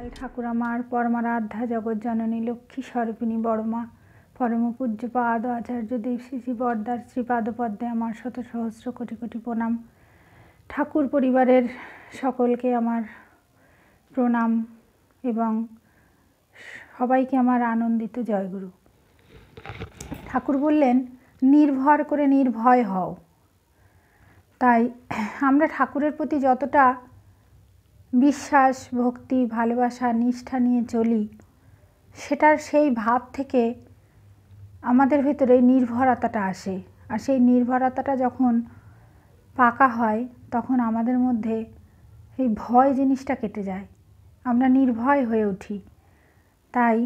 দয়াল ঠাকুর আমার পরমারাধ্যা জগজ্জননী লক্ষ্মী স্বরূপিণী বড়মা পরম পূজ্যপাদ আচার্য দেব শ্রী বরদার শ্রীপাদপদ্মে আমার শত সহস্র কোটি কোটি প্রণাম। ঠাকুর পরিবারের সকলকে আমার প্রণাম এবং সবাইকে আমার আনন্দিত জয়গুরু। ঠাকুর বললেন, নির্ভর করে নির্ভয় হও। তাই আমরা ঠাকুরের প্রতি যতটা বিশ্বাস, ভক্তি, ভালোবাসা, নিষ্ঠা নিয়ে চলি, সেটার সেই ভাব থেকে আমাদের ভেতরে নির্ভরতাটা আসে। আর সেই নির্ভরতাটা যখন পাকা হয়, তখন আমাদের মধ্যে এই ভয় জিনিসটা কেটে যায়, আমরা নির্ভয় হয়ে উঠি। তাই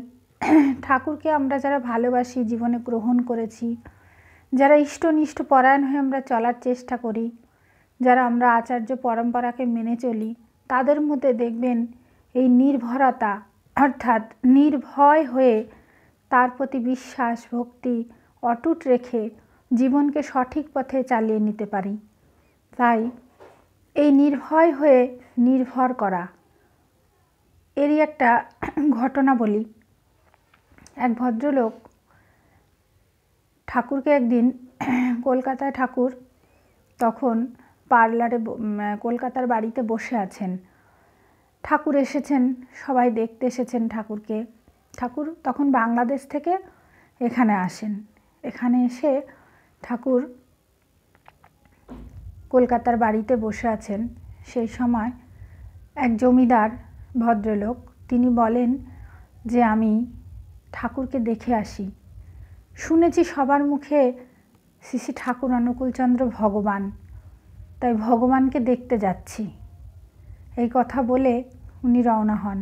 ঠাকুরকে আমরা যারা ভালোবাসি, জীবনে গ্রহণ করেছি, যারা ইষ্টনিষ্ঠ পরায়ণ হয়ে আমরা চলার চেষ্টা করি, যারা আমরা আচার্য পরম্পরাকে মেনে চলি, তাদের মধ্যে দেখবেন এই নির্ভরতা, অর্থাৎ নির্ভয় হয়ে তার প্রতি বিশ্বাস, ভক্তি অটুট রেখে জীবনকে সঠিক পথে চালিয়ে নিতে পারি। তাই এই নির্ভয় হয়ে নির্ভর করা, এরই একটা ঘটনা বলি। এক ভদ্রলোক ঠাকুরকে একদিন কলকাতায়, ঠাকুর তখন পার্লারে, কলকাতার বাড়িতে বসে আছেন। ঠাকুর এসেছেন, সবাই দেখতে এসেছেন ঠাকুরকে। ঠাকুর তখন বাংলাদেশ থেকে এখানে আসেন। এখানে এসে ঠাকুর কলকাতার বাড়িতে বসে আছেন। সেই সময় এক জমিদার ভদ্রলোক, তিনি বলেন যে আমি ঠাকুরকে দেখে আসি। শুনেছি সবার মুখে শ্রী শ্রী ঠাকুর অনুকূলচন্দ্র ভগবান, তাই ভগবানকে দেখতে যাচ্ছি। এই কথা বলে উনি রওনা হন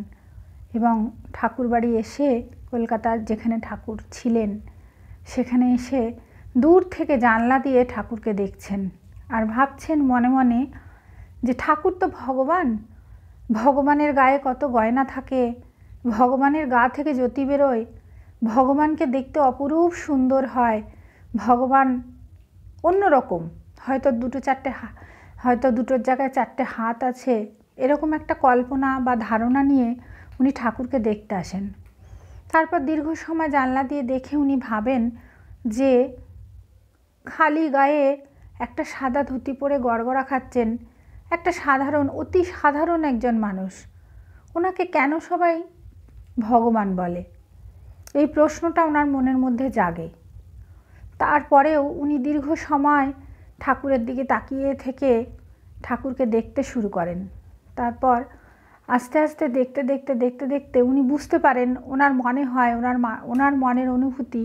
এবং ঠাকুর বাড়ি এসে, কলকাতার যেখানে ঠাকুর ছিলেন সেখানে এসে দূর থেকে জানলা দিয়ে ঠাকুরকে দেখছেন আর ভাবছেন মনে মনে যে ঠাকুর তো ভগবান, ভগবানের গায়ে কত গয়না থাকে, ভগবানের গা থেকে জ্যোতি বেরোয়, ভগবানকে দেখতে অপরূপ সুন্দর হয়, ভগবান অন্যরকম, হয়তো দুটোর জায়গায় চারটে হাত আছে, এরকম একটা কল্পনা বা ধারণা নিয়ে উনি ঠাকুরকে দেখতে আসেন। তারপর দীর্ঘ সময় জানলা দিয়ে দেখে উনি ভাবেন যে খালি গায়ে একটা সাদা ধুতি পরে গড়গড়া খাচ্ছেন একটা সাধারণ, অতি সাধারণ একজন মানুষ, ওনাকে কেন সবাই ভগবান বলে? এই প্রশ্নটা ওনার মনের মধ্যে জাগে। তারপরেও উনি দীর্ঘ সময় ঠাকুরের দিকে তাকিয়ে থেকে ঠাকুরকে দেখতে শুরু করেন। তারপর আস্তে আস্তে দেখতে দেখতে দেখতে দেখতে উনি বুঝতে পারেন, ওনার মনে হয়, ওনার মনের অনুভূতি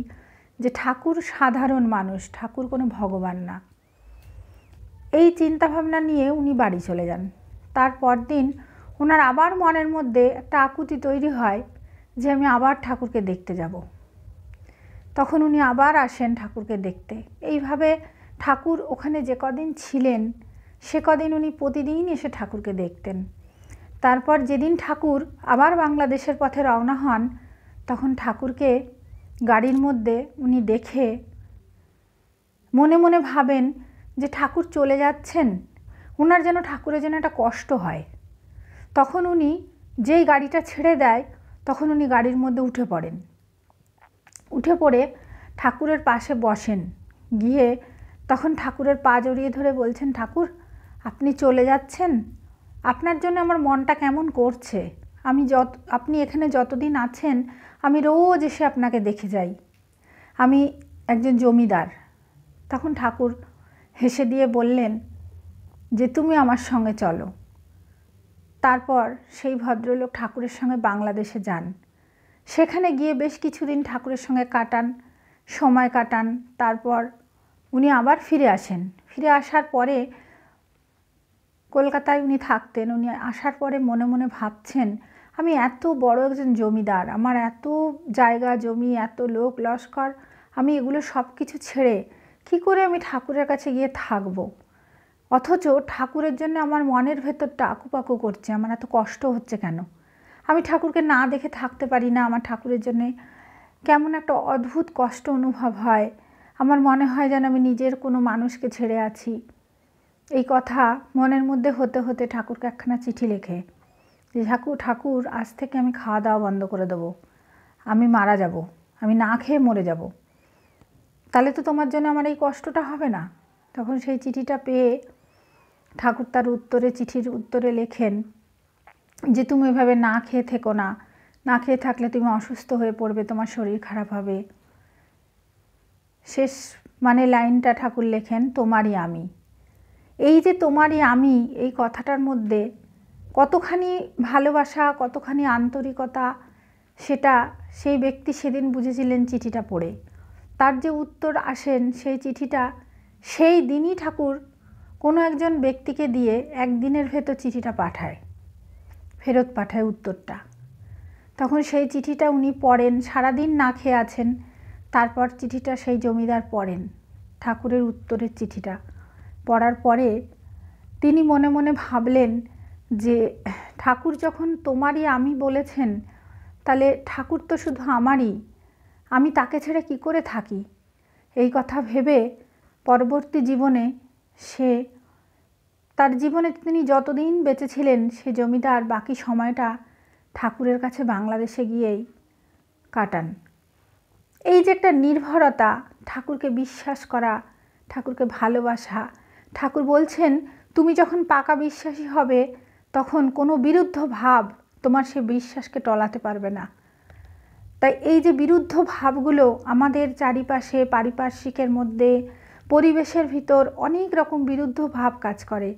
যে ঠাকুর সাধারণ মানুষ, ঠাকুর কোনো ভগবান না। এই চিন্তাভাবনা নিয়ে উনি বাড়ি চলে যান। তারপর দিন ওনার আবার মনের মধ্যে একটা আকুতি তৈরি হয় যে আমি আবার ঠাকুরকে দেখতে যাব। তখন উনি আবার আসেন ঠাকুরকে দেখতে। এইভাবে ঠাকুর ওখানে যে কদিন ছিলেন সে কদিন উনি প্রতিদিন এসে ঠাকুরকে দেখতেন। তারপর যেদিন ঠাকুর আবার বাংলাদেশের পথে রওনা হন, তখন ঠাকুরকে গাড়ির মধ্যে উনি দেখে মনে মনে ভাবেন যে ঠাকুর চলে যাচ্ছেন, ওনার যেন, ঠাকুরের যেন একটা কষ্ট হয়। তখন উনি যেই গাড়িটা ছেড়ে দেয়, তখন উনি গাড়ির মধ্যে উঠে পড়েন। উঠে পড়ে ঠাকুরের পাশে বসেন, গিয়ে তখন ঠাকুরের পা জড়িয়ে ধরে বলছেন, ঠাকুর আপনি চলে যাচ্ছেন, আপনার জন্য আমার মনটা কেমন করছে। আপনি এখানে যতদিন আছেন আমি রোজ এসে আপনাকে দেখে যাই, আমি একজন জমিদার। তখন ঠাকুর হেসে দিয়ে বললেন যে তুমি আমার সঙ্গে চলো। তারপর সেই ভদ্রলোক ঠাকুরের সঙ্গে বাংলাদেশে যান। সেখানে গিয়ে বেশ কিছুদিন ঠাকুরের সঙ্গে সময় কাটান। তারপর উনি আবার ফিরে আসেন। ফিরে আসার পরে কলকাতায় উনি থাকতেন। উনি আসার পরে মনে মনে ভাবছেন, আমি এত বড় একজন জমিদার, আমার এত জায়গা জমি, এত লোক লস্কর, আমি এগুলো সব কিছু ছেড়ে কি করে আমি ঠাকুরের কাছে গিয়ে থাকবো? অথচ ঠাকুরের জন্য আমার মনের ভেতরটা আকুপাকু করছে, আমার এত কষ্ট হচ্ছে কেন? আমি ঠাকুরকে না দেখে থাকতে পারি না, আমার ঠাকুরের জন্যে কেমন একটা অদ্ভুত কষ্ট অনুভব হয়, আমার মনে হয় যেন আমি নিজের কোনো মানুষকে ছেড়ে আছি। এই কথা মনের মধ্যে হতে হতে ঠাকুরকে একখানা চিঠি লেখে যে ঠাকুর আজ থেকে আমি খাওয়া দাওয়া বন্ধ করে দেবো, আমি মারা যাব, আমি না খেয়ে মরে যাব, তাহলে তো তোমার জন্য আমার এই কষ্টটা হবে না। তখন সেই চিঠিটা পেয়ে ঠাকুর তার চিঠির উত্তরে লেখেন যে তুমি এভাবে না খেয়ে থেকো না, না খেয়ে থাকলে তুমি অসুস্থ হয়ে পড়বে, তোমার শরীর খারাপ হবে। শেষ লাইনটা ঠাকুর লেখেন তোমারই আমি। এই যে তোমারই আমি, এই কথাটার মধ্যে কতখানি ভালোবাসা, কতখানি আন্তরিকতা, সেটা সেই ব্যক্তি সেদিন বুঝেছিলেন চিঠিটা পড়ে। তার যে উত্তর আসেন, সেই চিঠিটা সেই দিনই ঠাকুর কোনো একজন ব্যক্তিকে দিয়ে একদিনের ভেতর চিঠিটা ফেরত পাঠায় উত্তরটা। তখন সেই চিঠিটা উনি পড়েন, সারাদিন না খেয়ে আছেন, তারপর চিঠিটা সেই জমিদার পড়েন, ঠাকুরের উত্তরের চিঠিটা পড়ার পরে তিনি মনে মনে ভাবলেন যে ঠাকুর যখন তোমারই আমি বলেছেন, তাহলে ঠাকুর তো শুধু আমারই, আমি তাকে ছেড়ে কি করে থাকি। এই কথা ভেবে পরবর্তী জীবনে তার জীবনে তিনি যতদিন বেঁচে ছিলেন, সে জমিদার বাকি সময়টা ঠাকুরের কাছে বাংলাদেশে গিয়েই কাটান। এই যে একটা নির্ভরতা, ঠাকুরকে বিশ্বাস করা, ঠাকুরকে ভালোবাসা। ঠাকুর বলছেন তুমি যখন পাকা বিশ্বাসী হবে, তখন কোনো বিরুদ্ধ ভাব তোমার সে বিশ্বাসকে টলাতে পারবে না। তাই এই যে বিরুদ্ধ ভাবগুলো আমাদের চারিপাশে, পারিপার্শ্বিকের মধ্যে, পরিবেশের ভিতর অনেক রকম বিরুদ্ধ ভাব কাজ করে,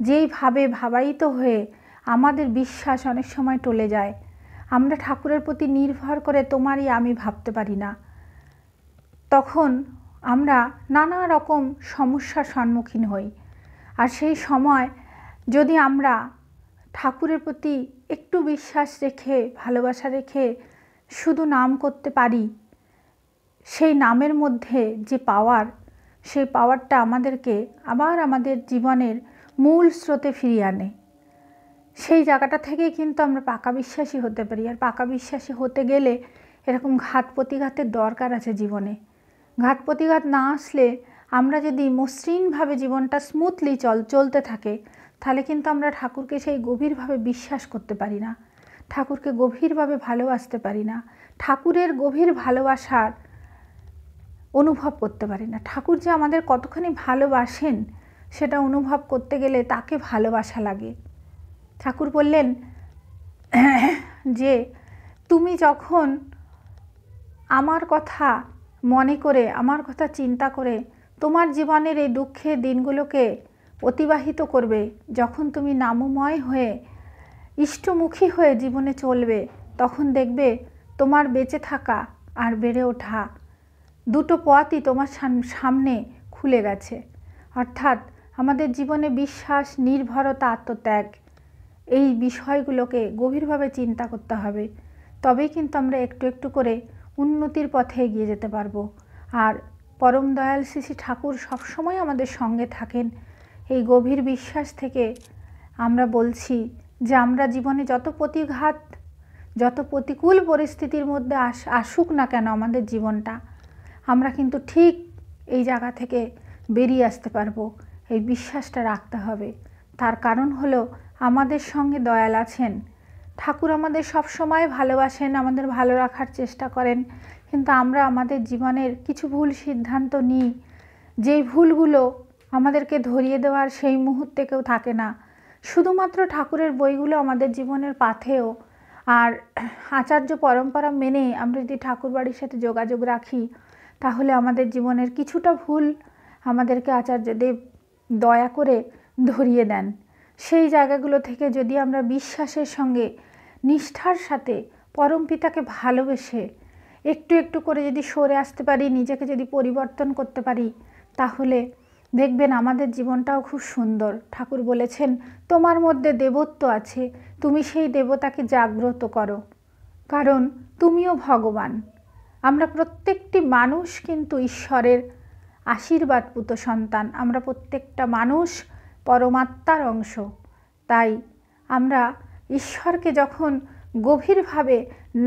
যেই ভাবে ভাবায়িত হয়ে আমাদের বিশ্বাস অনেক সময় টলে যায়। আমরা ঠাকুরের প্রতি নির্ভর করে তোমারই আমি ভাবতে পারি না। তখন আমরা নানা রকম সমস্যার সম্মুখীন হই। আর সেই সময় যদি আমরা ঠাকুরের প্রতি একটু বিশ্বাস রেখে, ভালোবাসা রেখে শুধু নাম করতে পারি, সেই নামের মধ্যে যে পাওয়ার, সেই পাওয়ারটা আমাদেরকে আবার আমাদের জীবনের মূল স্রোতে ফিরিয়ে আনে। সেই জায়গাটা থেকেই কিন্তু আমরা পাকা বিশ্বাসী হতে পারি। আর পাকা বিশ্বাসী হতে গেলে এরকম ঘাত প্রতিঘাতের দরকার আছে জীবনে। ঘাত প্রতিঘাত না আসলে, আমরা যদি মসৃণভাবে জীবনটা স্মুথলি চলতে থাকে, তাহলে কিন্তু আমরা ঠাকুরকে সেই গভীরভাবে বিশ্বাস করতে পারি না, ঠাকুরকে গভীরভাবে ভালোবাসতে পারি না, ঠাকুরের গভীর ভালোবাসার অনুভব করতে পারি না। ঠাকুর যে আমাদের কতখানি ভালোবাসেন, সেটা অনুভব করতে গেলে তাকে ভালোবাসা লাগে। ঠাকুর বললেন যে তুমি যখন আমার কথা মনে করে, আমার কথা চিন্তা করে তোমার জীবনের এই দুঃখের দিনগুলোকে অতিবাহিত করবে, যখন তুমি নামময় হয়ে ইষ্টমুখী হয়ে জীবনে চলবে, তখন দেখবে তোমার বেঁচে থাকা আর বেড়ে ওঠা দুটো পথই তোমার সামনে খুলে গেছে। অর্থাৎ আমাদের জীবনে বিশ্বাস, নির্ভরতা, আত্মত্যাগ, এই বিষয়গুলোকে গভীরভাবে চিন্তা করতে হবে। তবেই কিন্তু আমরা একটু একটু করে উন্নতির পথে এগিয়ে যেতে পারবো। আর পরম দয়াল শ্রী শ্রী ঠাকুর সবসময় আমাদের সঙ্গে থাকেন। এই গভীর বিশ্বাস থেকে আমরা বলছি যে আমরা জীবনে যত প্রতিঘাত, যত প্রতিকূল পরিস্থিতির মধ্যে আসুক না কেন আমাদের জীবনটা, আমরা কিন্তু ঠিক এই জায়গা থেকে বেরিয়ে আসতে পারবো। এই বিশ্বাসটা রাখতে হবে। তার কারণ হলো আমাদের সঙ্গে দয়াল আছেন। ঠাকুর আমাদের সব সময় ভালোবাসেন, আমাদের ভালো রাখার চেষ্টা করেন, কিন্তু আমরা আমাদের জীবনের কিছু ভুল সিদ্ধান্ত নিই, যেই ভুলগুলো আমাদেরকে ধরিয়ে দেওয়ার সেই মুহূর্তে কেউ থাকে না। শুধুমাত্র ঠাকুরের বইগুলো আমাদের জীবনের পাথেয়। আর আচার্য পরম্পরা মেনে আমরা যদি ঠাকুর বাড়ির সাথে যোগাযোগ রাখি, তাহলে আমাদের জীবনের কিছুটা ভুল আমাদেরকে আচার্যদেব দয়া করে ধরিয়ে দেন। সেই জায়গাগুলো থেকে যদি আমরা বিশ্বাসের সঙ্গে, নিষ্ঠার সাথে পরম পিতাকে ভালোবেসে একটু একটু করে যদি সরে আসতে পারি, নিজেকে যদি পরিবর্তন করতে পারি, তাহলে দেখবেন আমাদের জীবনটাও খুব সুন্দর। ঠাকুর বলেছেন তোমার মধ্যে দেবত্ব আছে, তুমি সেই দেবতাকে জাগ্রত করো, কারণ তুমিও ভগবান। আমরা প্রত্যেকটি মানুষ কিন্তু ঈশ্বরের আশীর্বাদ পুত সন্তান। আমরা প্রত্যেকটা মানুষ পরমাত্মার অংশ। তাই আমরা ঈশ্বরকে যখন গভীরভাবে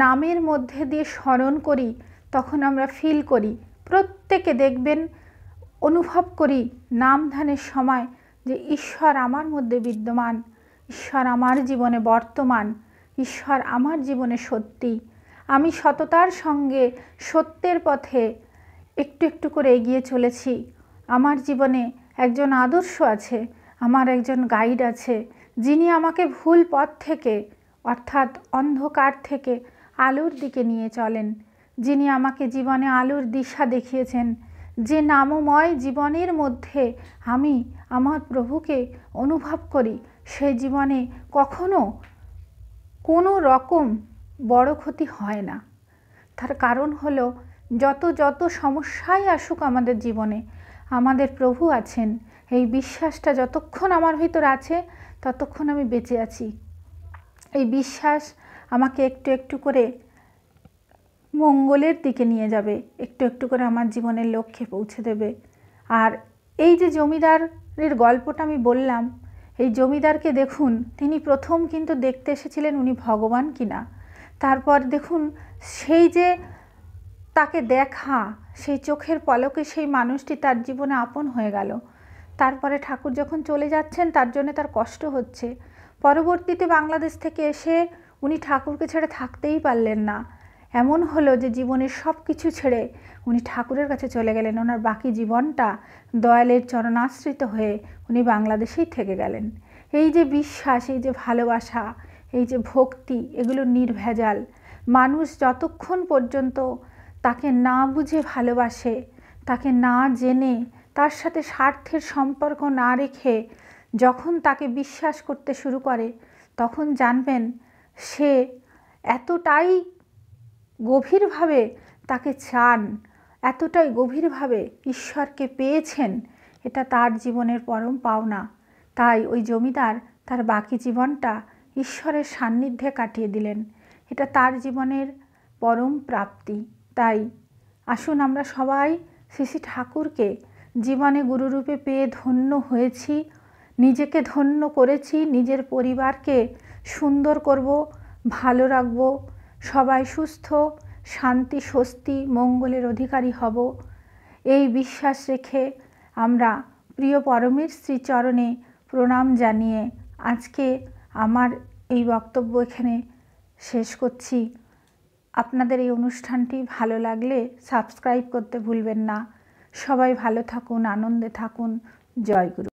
নামের মধ্যে দিয়ে স্মরণ করি, তখন আমরা ফিল করি, প্রত্যেকে দেখবেন, অনুভব করি নাম ধ্যানের সময় যে ঈশ্বর আমার মধ্যে বিদ্যমান, ঈশ্বর আমার জীবনে বর্তমান, ঈশ্বর আমার জীবনে সত্যি। আমি সততার সঙ্গে সত্যের পথে একটু একটু করে এগিয়ে চলেছি। আমার জীবনে একজন আদর্শ আছে, আমার একজন গাইড আছে, যিনি আমাকে ভুল পথ থেকে অর্থাৎ অন্ধকার থেকে আলোর দিকে নিয়ে চলেন, যিনি আমাকে জীবনে আলোর দিশা দেখিয়েছেন। যে নামময় জীবনের মধ্যে আমি আমার প্রভুকে অনুভব করি, সেই জীবনে কখনো কোনো রকম বড় ক্ষতি হয় না। তার কারণ হলো যত সমস্যাই আসুক আমাদের জীবনে, আমাদের প্রভু আছেন। এই বিশ্বাসটা যতক্ষণ আমার ভিতর আছে ততক্ষণ আমি বেঁচে আছি। এই বিশ্বাস আমাকে একটু একটু করে মঙ্গলের দিকে নিয়ে যাবে, একটু একটু করে আমার জীবনের লক্ষ্যে পৌঁছে দেবে। আর এই যে জমিদারের গল্পটা আমি বললাম, এই জমিদারকে দেখুন, তিনি প্রথম কিন্তু দেখতে এসেছিলেন উনি ভগবান কিনা। তারপর দেখুন সেই যে তাকে দেখা, সেই চোখের পলকে সেই মানুষটি তার জীবনে আপন হয়ে গেল। তারপরে ঠাকুর যখন চলে যাচ্ছেন তার জন্য তার কষ্ট হচ্ছে। পরবর্তীতে বাংলাদেশ থেকে এসে উনি ঠাকুরকে ছেড়ে থাকতেই পারলেন না। এমন হলো যে জীবনের সব কিছু ছেড়ে উনি ঠাকুরের কাছে চলে গেলেন। ওনার বাকি জীবনটা দয়ালের চরণাশ্রিত হয়ে উনি বাংলাদেশেই থেকে গেলেন। এই যে বিশ্বাস, এই যে ভালোবাসা, এই যে ভক্তি, এগুলো নির্ভেজাল। মানুষ যতক্ষণ পর্যন্ত তাকে না বুঝে ভালোবাসে, তাকে না জেনে, তার সাথে স্বার্থের সম্পর্ক না রেখে যখন তাকে বিশ্বাস করতে শুরু করে, তখন জানবেন সে এতটাই গভীরভাবে তাকে চান, এতটাই গভীরভাবে ঈশ্বরকে পেয়েছেন, এটা তার জীবনের পরম পাওনা। তাই ওই জমিদার তার বাকি জীবনটা ঈশ্বরের সান্নিধ্যে কাটিয়ে দিলেন। এটা তার জীবনের পরম প্রাপ্তি। তাই আসুন আমরা সবাই শ্রী শ্রী ঠাকুরকে জীবনে গুরুরূপে পেয়ে ধন্য হয়েছি, নিজেকে ধন্য করেছি, নিজের পরিবারকে সুন্দর করব, ভালো রাখব, সবাই সুস্থ, শান্তি, স্বস্তি, মঙ্গলের অধিকারী হব, এই বিশ্বাস রেখে আমরা প্রিয় পরমের শ্রীচরণে প্রণাম জানিয়ে আজকে আমার এই বক্তব্য এখানে শেষ করছি। আপনাদের এই অনুষ্ঠানটি ভালো লাগলে সাবস্ক্রাইব করতে ভুলবেন না। সবাই ভালো থাকুন, আনন্দে থাকুন। জয় গুরু।